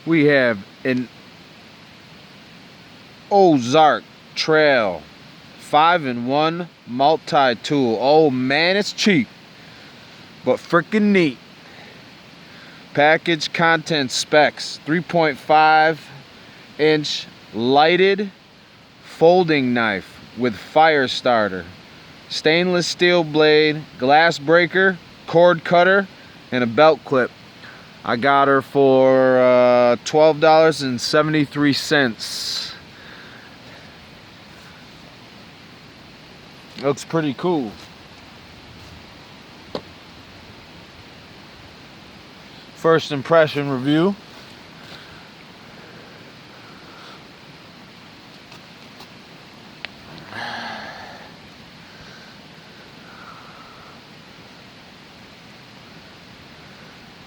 We have an Ozark Trail 5-in-1 multi-tool. Oh man, it's cheap, but freaking neat. Package content specs: 3.5-inch lighted folding knife with fire starter, stainless steel blade, glass breaker, cord cutter, and a belt clip. I got her for $12.73. Looks pretty cool. First impression review.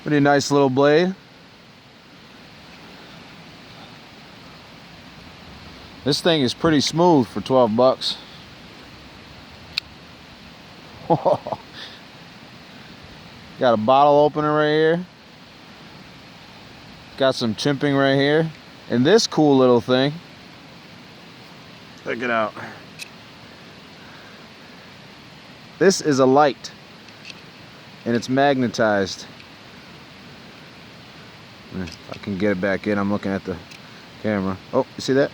Pretty nice little blade. This thing is pretty smooth for 12 bucks. Got a bottle opener right here. Got some chimping right here. And this cool little thing. Check it out. This is a light. And it's magnetized. If I can get it back in, I'm looking at the camera. Oh, you see that?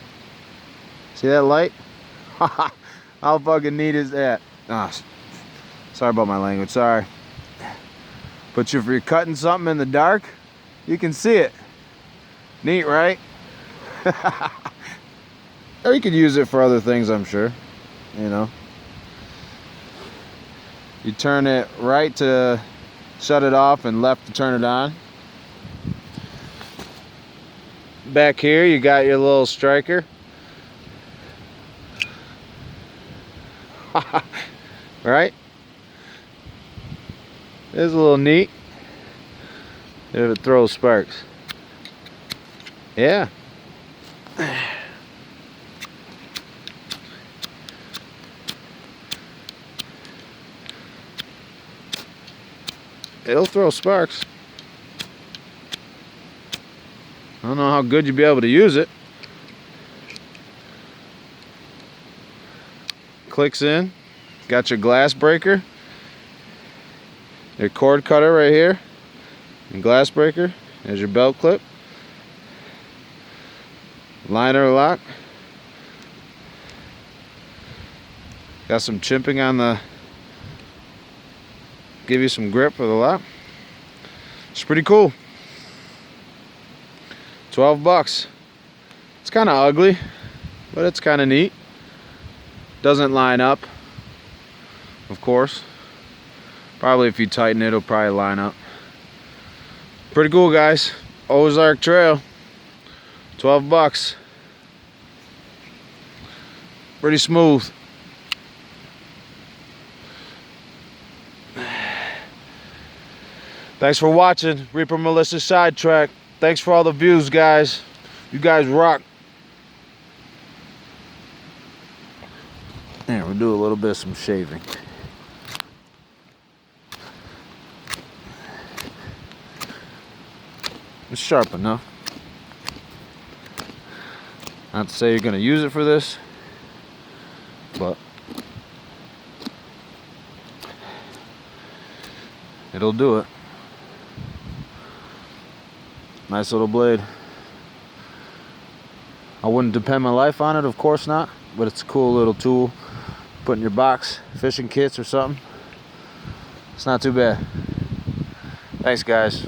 See that light? How fucking neat is that? Ah, sorry about my language, sorry. But if you're cutting something in the dark, you can see it. Neat, right? Or you could use it for other things, I'm sure. You know. You turn it right to shut it off and left to turn it on. Back here you got your little striker. Right? It's a little neat. If it throws sparks. Yeah. It'll throw sparks. I don't know how good you'll be able to use it. Clicks in. Got your glass breaker. Your cord cutter right here. And glass breaker. There's your belt clip. Liner lock. Got some chimping on the, give you some grip for the lock. It's pretty cool. 12 bucks. It's kind of ugly, but it's kind of neat. Doesn't line up, of course. Probably if you tighten it, it'll probably line up. Pretty cool, guys. Ozark Trail, 12 bucks. Pretty smooth. Thanks for watching Reaper Militia Sidetrack. Thanks for all the views, guys. You guys rock. There, we'll do a little bit of some shaving. It's sharp enough. Not to say you're going to use it for this, but it'll do it. Nice little blade. I wouldn't depend my life on it, of course not, but it's a cool little tool. Put in your box, fishing kits or something. It's not too bad. Thanks, guys.